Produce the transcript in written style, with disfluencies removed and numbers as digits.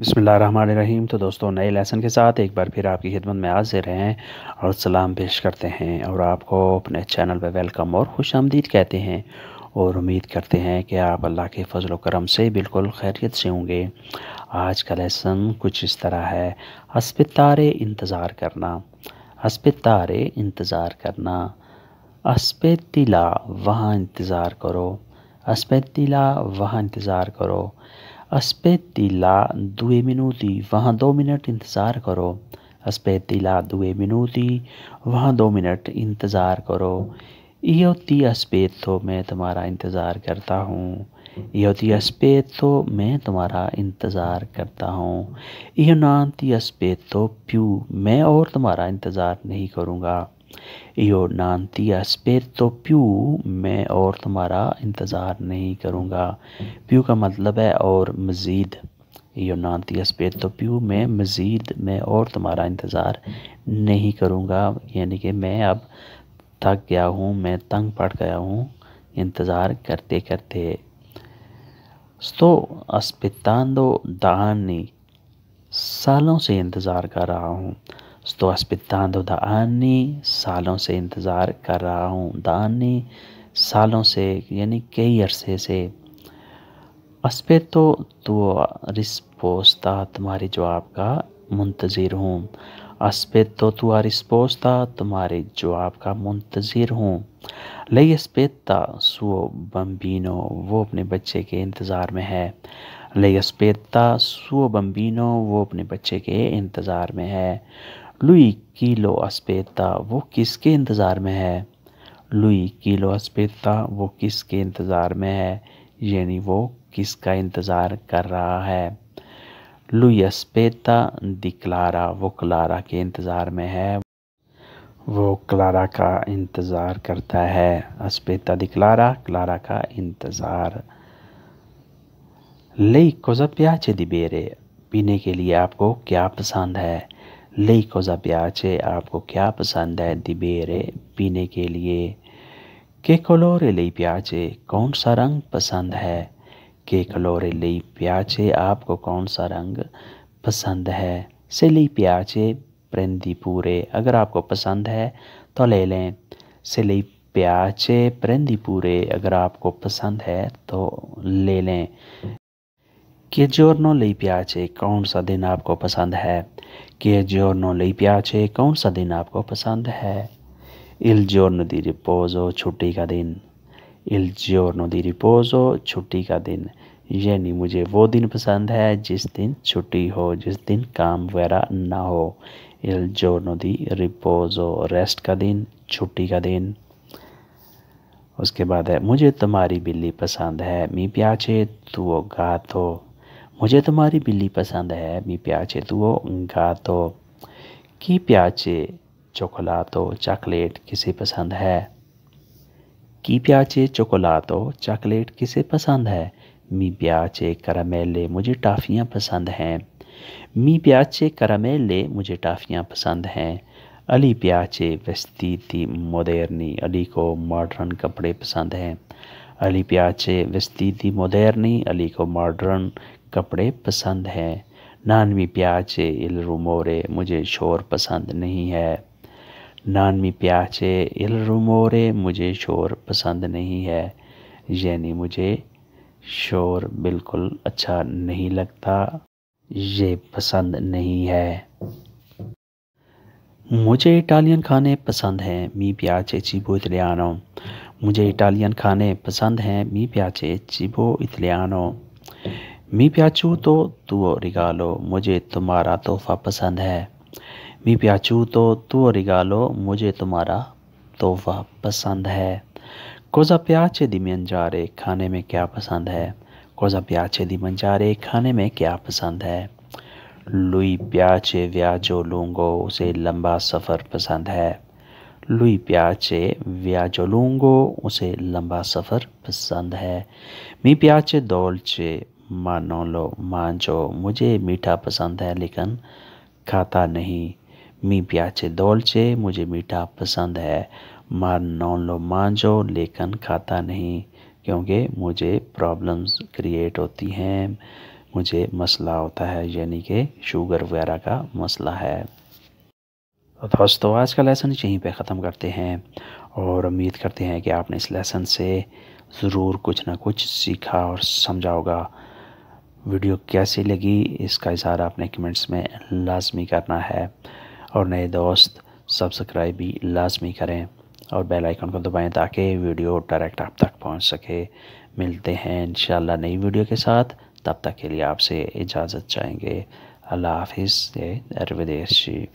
बिस्मिल्लाहिर्रहमानिर्रहीम। तो दोस्तों, नए लेसन के साथ एक बार फिर आपकी खिदमत में हाजिर हैं और सलाम पेश करते हैं और आपको अपने चैनल पर वेलकम और खुशामदीद कहते हैं और उम्मीद करते हैं कि आप अल्लाह के फजल करम से बिल्कुल खैरियत से होंगे। आज का लेसन कुछ इस तरह है। हस्पतारे इंतज़ार करना, हस्पतारे इंतज़ार करना। अस्पेतिला वहाँ इंतज़ार करो, अस्पेतिला वहाँ इंतज़ार करो। अस्पेतिला 2 minuti वहाँ 2 मिनट इंतज़ार करो, अस्पेतिला 2 minuti वहाँ 2 मिनट इंतज़ार करो। io ti aspetto मैं तुम्हारा इंतज़ार करता हूँ, io ti aspetto मैं तुम्हारा इंतज़ार करता हूँ। io non ti aspetto più मैं और तुम्हारा इंतज़ार नहीं करूँगा। io non ti aspetto più मैं और तुम्हारा इंतज़ार नहीं करूँगा। più का मतलब है और मज़ीद। io non ti aspetto più मैं मज़ीद मैं और तुम्हारा इंतज़ार नहीं करूँगा, यानी कि मैं अब थक गया हूँ, मैं तंग पड़ गया हूँ इंतज़ार करते करते। sto aspettando da anni सालों से इंतज़ार कर रहा हूँ। sto aspettando da anni सालों से इंतज़ार कर रहा हूँ। da anni सालों से यानी कई अरसे से। aspetto tua risposta तुम्हारे जवाब का मुंतज़िर हूँ। aspetto tua risposta तुम्हारे जवाब का मुंतज़िर हूँ। lei aspetta suo bambino वो अपने बच्चे के इंतज़ार में है। lei aspetta suo bambino वो अपने बच्चे के इंतज़ार में है। lui chi lo aspetta वो किसके इंतज़ार में है। lui chi lo aspetta वो किसके इंतज़ार में है, यानी वो किसका इंतज़ार कर रहा है। lui aspetta di Clara वो क्लारा के इंतज़ार में है, वो क्लारा का इंतज़ार करता है। aspetta di Clara क्लारा का इंतज़ार। lei cosa piace di bere पीने के लिए आपको क्या पसंद है। lei cosa piace आपको क्या पसंद है, di bere पीने के लिए। che colore lei piace कौन सा रंग पसंद है। che colore lei piace आपको कौन सा रंग पसंद है। se lei piace prendi pure अगर आपको पसंद है तो ले लें। se lei piace prendi pure अगर आपको पसंद है तो ले लें। che giorno lei piace कौन सा दिन आपको पसंद है। che giorno lei piace कौन सा दिन आपको पसंद है। il giorno di riposo छुट्टी का दिन। il giorno di riposo छुट्टी का दिन, यानी मुझे वो दिन पसंद है जिस दिन छुट्टी हो, जिस दिन काम वगैरह ना हो। il giorno di riposo rest का दिन, छुट्टी का दिन। उसके बाद है मुझे तुम्हारी बिल्ली पसंद है, mi piace tuo gatto मुझे तुम्हारी बिल्ली पसंद है, mi piace tuo gatto। chi piace cioccolato chocolate किसे पसंद है। chi piace cioccolato चॉकलेट किसे पसंद है। mi piace caramelle मुझे टॉफ़ियाँ पसंद हैं। mi piace caramelle मुझे टॉफ़ियाँ पसंद हैं। Ali piace vestiti moderni Ali को मॉडर्न कपड़े पसंद हैं। Ali piace vestiti moderni Ali को मॉडर्न कपड़े पसंद हैं। non mi piace il rumore मुझे शोर पसंद नहीं है। non mi piace il rumore मुझे शोर पसंद नहीं है, यानी मुझे शोर बिल्कुल अच्छा नहीं लगता, ये पसंद नहीं है। मुझे इटालियन खाने पसंद हैं, mi piace cibo italiano मुझे इटालियन खाने पसंद हैं, mi piace cibo italiano। mi piaciuto tuo regalo मुझे तुम्हारा तोहफ़ा पसंद है। mi piaciuto tuo regalo मुझे तुम्हारा तोहफ़ा पसंद है। cosa piace di mangiare खाने में क्या पसंद है। cosa piace di mangiare खाने में क्या पसंद है। lui piace viaggio lungo उसे लंबा सफ़र पसंद है। lui piace viaggio lungo उसे लंबा सफ़र पसंद है। mi piace dolce ma non lo mangio मुझे मीठा पसंद है लेकिन खाता नहीं। mi piace dolce मुझे मीठा पसंद है, ma non lo mangio लेकिन खाता नहीं, क्योंकि मुझे प्रॉब्लम्स क्रिएट होती हैं, मुझे मसला होता है, यानी कि शुगर वगैरह का मसला है। तो दोस्तों आज का लेसन यहीं पे ख़त्म करते हैं और उम्मीद करते हैं कि आपने इस लेसन से ज़रूर कुछ ना कुछ सीखा और समझा होगा। वीडियो कैसी लगी इसका इज़हार आपने कमेंट्स में लाजमी करना है और नए दोस्त सब्सक्राइब भी लाजमी करें और बेल आइकन को दबाएं ताकि वीडियो डायरेक्ट आप तक पहुंच सके। मिलते हैं इंशाल्लाह नई वीडियो के साथ, तब तक के लिए आपसे इजाज़त चाहेंगे। अल्लाह हाफिज़। अरविंदेश जी।